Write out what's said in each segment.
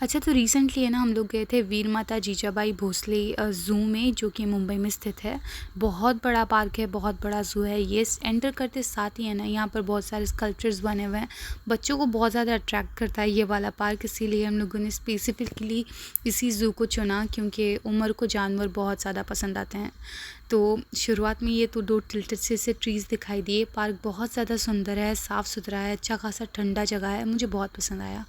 अच्छा, तो रिसेंटली है ना हम लोग गए थे वीर माता जीजाबाई भोसले ज़ू में, जो कि मुंबई में स्थित है। बहुत बड़ा पार्क है, बहुत बड़ा ज़ू है ये। एंटर करते साथ ही है ना यहाँ पर बहुत सारे स्कल्पचर्स बने हुए हैं। बच्चों को बहुत ज़्यादा अट्रैक्ट करता है ये वाला पार्क, इसीलिए हम लोगों ने स्पेसिफिकली इसी ज़ू को चुना, क्योंकि उमर को जानवर बहुत ज़्यादा पसंद आते हैं। तो शुरुआत में ये तो 2 टिल्टेड से ट्रीज़ दिखाई दिए। पार्क बहुत ज़्यादा सुंदर है, साफ़ सुथरा है, अच्छा खासा ठंडा जगह है, मुझे बहुत पसंद आया।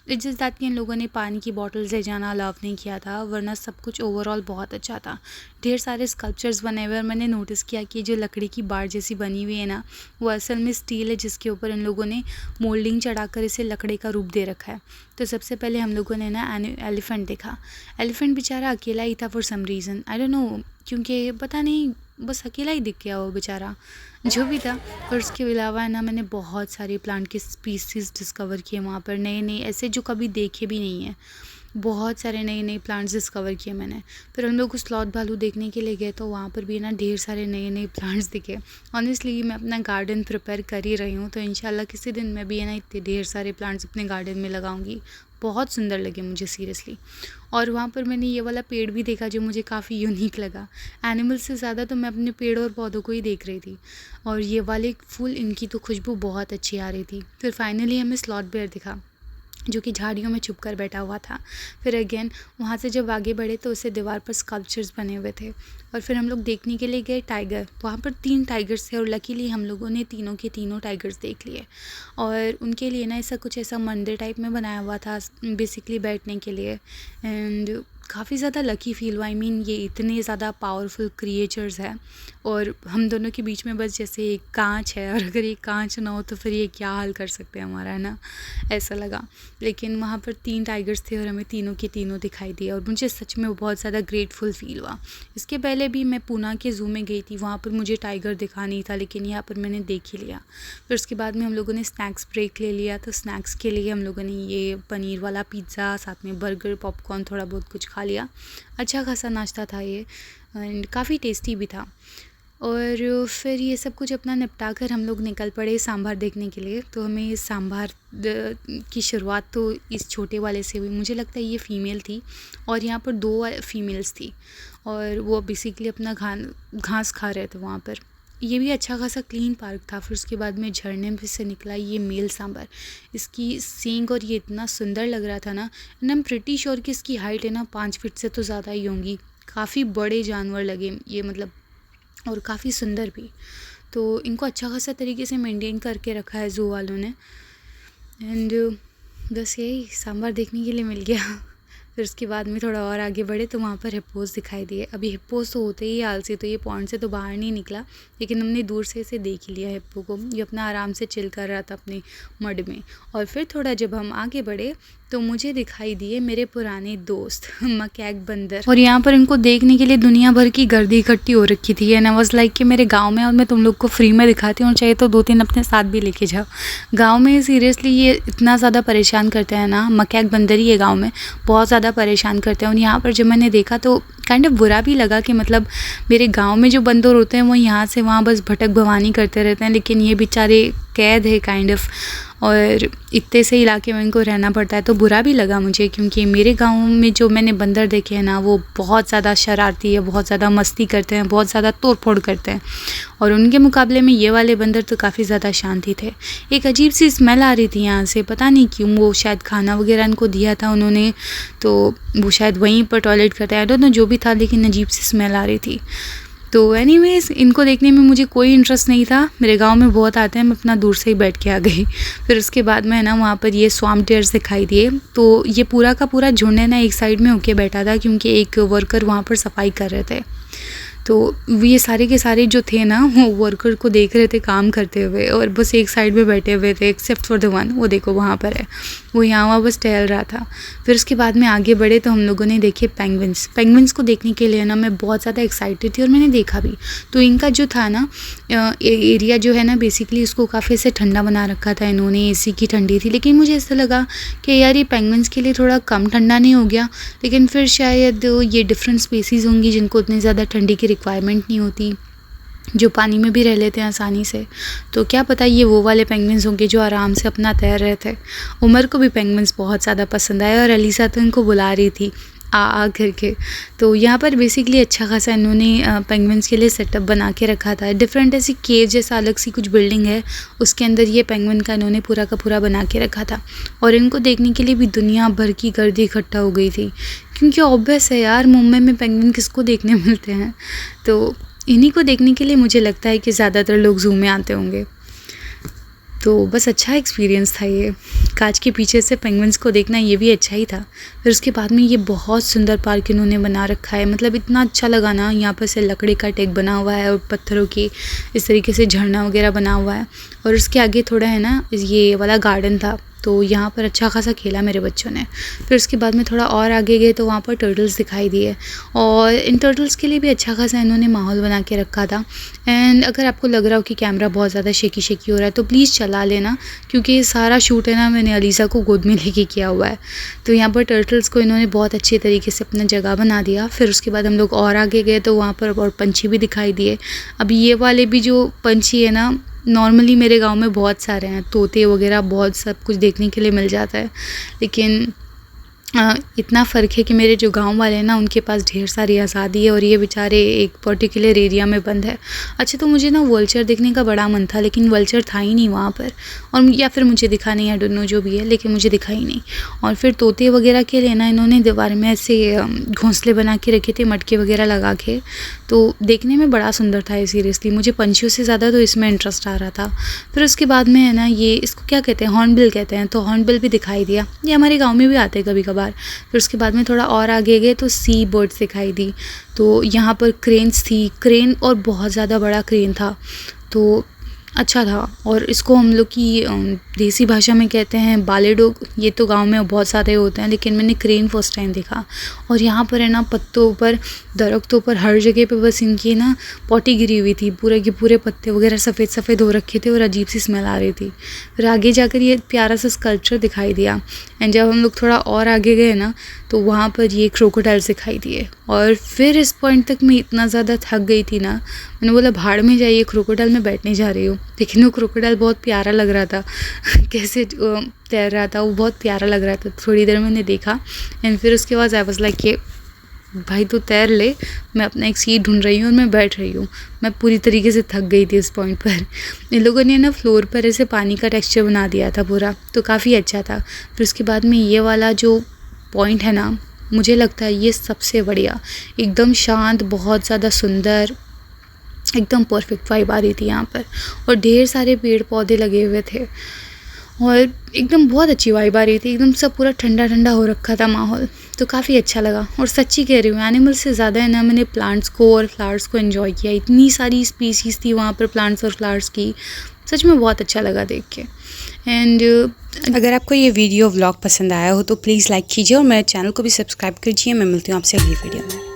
इट्स जस्ट दैट कि इन लोगों ने पानी की बॉटल्स ले जाना अलाउ नहीं किया था, वरना सब कुछ ओवरऑल बहुत अच्छा था। ढेर सारे स्कल्पचर्स बने हुए, और मैंने नोटिस किया कि जो लकड़ी की बाड़ जैसी बनी हुई है ना, वो असल में स्टील है, जिसके ऊपर इन लोगों ने मोल्डिंग चढ़ाकर इसे लकड़ी का रूप दे रखा है। तो सबसे पहले हम लोगों ने ना एलिफेंट देखा। एलिफेंट बेचारा अकेला ही था for some reason, I don't know, क्योंकि पता नहीं, बस अकेला ही दिख गया वो बेचारा, जो भी था। और उसके अलावा है ना, मैंने बहुत सारी प्लांट की स्पीसीज़ डिस्कवर किए वहाँ पर, नए नए ऐसे जो कभी देखे भी नहीं हैं। बहुत सारे नए नए प्लांट्स डिस्कवर किए मैंने। फिर हम लोग स्लॉथ भालू देखने के लिए गए, तो वहाँ पर भी ना ढेर सारे नए नए प्लांट्स दिखे। ऑनेस्टली मैं अपना गार्डन प्रिपेयर कर ही रही हूँ, तो इंशाल्लाह किसी दिन मैं भी है ना इतने ढेर सारे प्लांट्स अपने गार्डन में लगाऊंगी। बहुत सुंदर लगे मुझे सीरियसली। और वहाँ पर मैंने ये वाला पेड़ भी देखा जो मुझे काफ़ी यूनिक लगा। एनिमल्स से ज़्यादा तो मैं अपने पेड़ और पौधों को ही देख रही थी। और ये वाले फूल, इनकी तो खुशबू बहुत अच्छी आ रही थी। फिर फाइनली हमें स्लॉथ बेयर दिखा, जो कि झाड़ियों में छुप कर बैठा हुआ था। फिर अगेन वहाँ से जब आगे बढ़े तो उसे दीवार पर स्कल्पचर्स बने हुए थे। और फिर हम लोग देखने के लिए गए टाइगर। वहाँ पर 3 टाइगर्स थे, और लकीली हम लोगों ने तीनों के तीनों टाइगर्स देख लिए। और उनके लिए ना कुछ ऐसा मंदिर टाइप में बनाया हुआ था बेसिकली बैठने के लिए। एंड काफ़ी ज़्यादा लकी फील हुआ। आई मीन ये इतने ज़्यादा पावरफुल क्रिएचर्स हैं, और हम दोनों के बीच में बस जैसे एक कांच है, और अगर ये कांच ना हो तो फिर ये क्या हाल कर सकते हैं हमारा, है ना, ऐसा लगा। लेकिन वहाँ पर 3 टाइगर्स थे, और हमें तीनों के तीनों दिखाई दिए, और मुझे सच में बहुत ज़्यादा ग्रेटफुल फील हुआ। इसके पहले भी मैं पूना के ज़ू में गई थी, वहाँ पर मुझे टाइगर दिखा नहीं था, लेकिन यहाँ पर मैंने देख ही लिया। फिर उसके बाद में हम लोगों ने स्नैक्स ब्रेक ले लिया, तो स्नैक्स के लिए हम लोगों ने ये पनीर वाला पिज़्ज़ा, साथ में बर्गर, पॉपकॉर्न, थोड़ा बहुत कुछ खा लिया। अच्छा खासा नाश्ता था ये, एंड काफ़ी टेस्टी भी था। और फिर ये सब कुछ अपना निपटा कर हम लोग निकल पड़े सांभर देखने के लिए। तो हमें इस सांभर की शुरुआत तो इस छोटे वाले से हुई। मुझे लगता है ये फ़ीमेल थी, और यहाँ पर 2 फीमेल्स थी, और वो बेसिकली अपना घास खा रहे थे वहाँ पर। ये भी अच्छा खासा क्लीन पार्क था। फिर उसके बाद में झरने में से निकला ये मेल सांभर। इसकी सींग और ये इतना सुंदर लग रहा था ना, and I am pretty sure कि इसकी हाइट है ना 5 फीट से तो ज़्यादा ही होंगी। काफ़ी बड़े जानवर लगे ये, मतलब, और काफ़ी सुंदर भी। तो इनको अच्छा खासा तरीके से मेंटेन करके रखा है ज़ू वालों ने। एंड बस यही सांभर देखने के लिए मिल गया। फिर उसके बाद में थोड़ा और आगे बढ़े तो वहाँ पर हिप्पोस दिखाई दिए। अभी हिप्पोस तो होते ही आलसी, तो ये पॉन्ड से तो बाहर नहीं निकला, लेकिन हमने दूर से इसे देख लिया हिप्पो को। ये अपना आराम से चिल कर रहा था अपने मड में। और फिर थोड़ा जब हम आगे बढ़े तो मुझे दिखाई दिए मेरे पुराने दोस्त मकैक बंदर, और यहाँ पर इनको देखने के लिए दुनिया भर की गर्दी इकट्ठी हो रखी थी। एंड आई वाज लाइक कि मेरे गांव में, और मैं तुम लोग को फ्री में दिखाती हूँ, चाहे तो 2-3 अपने साथ भी लेके जाओ। गांव में सीरियसली ये इतना ज़्यादा परेशान करते हैं ना, मकैक बंदर ही है गाँव में, बहुत ज़्यादा परेशान करते हैं। और यहाँ पर जब मैंने देखा तो काइंड ऑफ बुरा भी लगा कि मतलब मेरे गांव में जो बंदर होते हैं वो यहाँ से वहाँ बस भटक भवानी करते रहते हैं, लेकिन ये बेचारे कैद है काइंड ऑफ, और इतने से इलाके में इनको रहना पड़ता है। तो बुरा भी लगा मुझे, क्योंकि मेरे गांव में जो मैंने बंदर देखे हैं ना, वो बहुत ज़्यादा शरारती है, बहुत ज़्यादा मस्ती करते हैं, बहुत ज़्यादा तोड़ फोड़ करते हैं। और उनके मुकाबले में ये वाले बंदर तो काफ़ी ज़्यादा शांति थे। एक अजीब सी स्मेल आ रही थी यहाँ से, पता नहीं क्यों। वो शायद खाना वगैरह इनको दिया था उन्होंने, तो वो शायद वहीं पर टॉयलेट करते हैं, आई डोंट नो जो भी था, लेकिन अजीब सी स्मेल आ रही थी। तो एनीवेज इनको देखने में मुझे कोई इंटरेस्ट नहीं था। मेरे गांव में बहुत आते हैं, मैं अपना दूर से ही बैठ के आ गई। फिर उसके बाद में है ना वहाँ पर ये स्वाम्प डियर्स दिखाई दिए। तो ये पूरा का पूरा झुंड है ना एक साइड में होके बैठा था, क्योंकि एक वर्कर वहाँ पर सफाई कर रहे थे। तो ये सारे के सारे जो थे ना, वो वर्कर को देख रहे थे काम करते हुए, और बस एक साइड में बैठे हुए थे, एक्सेप्ट फॉर द वन, वो देखो वहाँ पर है, वो यहाँ वहाँ बस टहल रहा था। फिर उसके बाद में आगे बढ़े तो हम लोगों ने देखे पेंगुइन्स को देखने के लिए ना मैं बहुत ज़्यादा एक्साइटेड थी, और मैंने देखा भी। तो इनका जो था ना एरिया जो है ना, बेसिकली इसको काफ़ी से ठंडा बना रखा था इन्होंने, एसी की ठंडी थी। लेकिन मुझे ऐसा लगा कि यार ये पेंगुइन्स के लिए थोड़ा कम ठंडा नहीं हो गया, लेकिन फिर शायद ये डिफरेंट स्पीसीज़ होंगी जिनको उतनी ज़्यादा ठंडी की रिक्वायरमेंट नहीं होती। जो पानी में भी रह लेते हैं आसानी से। तो क्या पता ये वो वाले पेंगुइन्स होंगे जो आराम से अपना तैर रहे थे। उमर को भी पेंगुइन्स बहुत ज़्यादा पसंद आए और अलीसा तो इनको बुला रही थी आ करके। तो यहाँ पर बेसिकली अच्छा खासा इन्होंने पेंगुइन्स के लिए सेटअप बना के रखा था। डिफरेंट ऐसी केव जैसा अलग सी कुछ बिल्डिंग है, उसके अंदर ये पेंगुइन का इन्होंने पूरा का पूरा बना के रखा था। और इनको देखने के लिए भी दुनिया भर की गर्दी इकट्ठा हो गई थी, क्योंकि ऑब्वियस है यार, मुंबई में पेंगुइन किसको देखने मिलते हैं। तो इन्हीं को देखने के लिए मुझे लगता है कि ज़्यादातर लोग ज़ू में आते होंगे। तो बस अच्छा एक्सपीरियंस था ये, कांच के पीछे से पेंगुइन्स को देखना ये भी अच्छा ही था। फिर उसके बाद में ये बहुत सुंदर पार्क इन्होंने बना रखा है, मतलब इतना अच्छा लगा ना। यहाँ पर से लकड़ी का टेक बना हुआ है और पत्थरों की इस तरीके से झरना वगैरह बना हुआ है। और उसके आगे थोड़ा है ना ये वाला गार्डन था, तो यहाँ पर अच्छा खासा खेला मेरे बच्चों ने। फिर उसके बाद में थोड़ा और आगे गए तो वहाँ पर टर्टल्स दिखाई दिए, और इन टर्टल्स के लिए भी अच्छा खासा इन्होंने माहौल बना के रखा था। एंड अगर आपको लग रहा हो कि कैमरा बहुत ज़्यादा शेकी हो रहा है तो प्लीज़ चला लेना, क्योंकि ये सारा शूट है ना मैंने अलीसा को गोद में लेके किया हुआ है। तो यहाँ पर टर्टल्स को इन्होंने बहुत अच्छे तरीके से अपना जगह बना दिया। फिर उसके बाद हम लोग और आगे गए तो वहाँ पर और पंछी भी दिखाई दिए। अभी ये वाले भी जो पंछी है ना, नॉर्मली मेरे गांव में बहुत सारे हैं, तोते वगैरह बहुत सब कुछ देखने के लिए मिल जाता है। लेकिन इतना फ़र्क है कि मेरे जो गांव वाले हैं ना, उनके पास ढेर सारी आज़ादी है और ये बेचारे एक पर्टिकुलर एरिया में बंद है। अच्छा, तो मुझे ना वल्चर देखने का बड़ा मन था, लेकिन वल्चर था ही नहीं वहाँ पर, और या फिर मुझे दिखा नहीं, आई डोंट नो जो भी है, लेकिन मुझे दिखा ही नहीं। और फिर तोते वगैरह के लिए ना इन्होंने दीवार में ऐसे घोंसले बना के रखे थे, मटके वगैरह लगा के। तो देखने में बड़ा सुंदर था ये। सीरियसली मुझे पंछियों से ज़्यादा तो इसमें इंटरेस्ट आ रहा था। फिर उसके बाद में है ना, ये इसको क्या कहते हैं, हॉर्नबिल कहते हैं, तो हॉर्नबिल भी दिखाई दिया। ये हमारे गाँव में भी आते हैं कभी कभार। फिर उसके बाद में थोड़ा और आगे गए तो सी बर्ड्स दिखाई दी। तो यहाँ पर क्रेन्स थी, क्रेन और बहुत ज़्यादा बड़ा क्रेन था, तो अच्छा था। और इसको हम लोग की देसी भाषा में कहते हैं बालेडोग। ये तो गांव में बहुत सारे होते हैं, लेकिन मैंने क्रेन फर्स्ट टाइम देखा। और यहाँ पर है ना पत्तों पर, दरख्तों पर, हर जगह पे बस इनकी ना पॉटी गिरी हुई थी। पूरे के पूरे पत्ते वगैरह सफ़ेद सफ़ेद हो रखे थे और अजीब सी स्मेल आ रही थी। फिर आगे जाकर ये प्यारा सा स्कल्पचर दिखाई दिया। एंड जब हम लोग थोड़ा और आगे गए ना, तो वहाँ पर ये क्रोकोडाइल्स दिखाई दिए। और फिर इस पॉइंट तक मैं इतना ज़्यादा थक गई थी ना, मैंने बोला भाड़ में जाइए, क्रोकोडाइल में बैठने जा रही हूँ। लेकिन वो क्रोकोडाइल बहुत प्यारा लग रहा था कैसे तैर रहा था, वो बहुत प्यारा लग रहा था। थोड़ी देर मैंने देखा एंड फिर उसके बाद आई वाज लाइक कि भाई तू तैर ले, मैं अपना एक सीट ढूंढ रही हूँ और मैं बैठ रही हूँ। मैं पूरी तरीके से थक गई थी इस पॉइंट पर। इन लोगों ने ना फ्लोर पर ऐसे पानी का टेक्सचर बना दिया था पूरा, तो काफ़ी अच्छा था। फिर उसके बाद में ये वाला जो पॉइंट है ना, मुझे लगता है ये सबसे बढ़िया, एकदम शांत, बहुत ज़्यादा सुंदर, एकदम परफेक्ट वाइब आ रही थी यहाँ पर। और ढेर सारे पेड़ पौधे लगे हुए थे और एकदम बहुत अच्छी वाइब आ रही थी। एकदम सब पूरा ठंडा ठंडा हो रखा था माहौल, तो काफ़ी अच्छा लगा। और सच्ची कह रही हूँ, एनिमल से ज़्यादा है ना मैंने प्लांट्स को और फ्लावर्स को एंजॉय किया। इतनी सारी स्पीसीज़ थी वहाँ पर प्लांट्स और फ्लावर्स की, सच में बहुत अच्छा लगा देख के। एंड अगर आपको ये वीडियो व्लॉग पसंद आया हो तो प्लीज़ लाइक कीजिए और मेरे चैनल को भी सब्सक्राइब कीजिए। मैं मिलती हूँ आपसे अगली वीडियो में।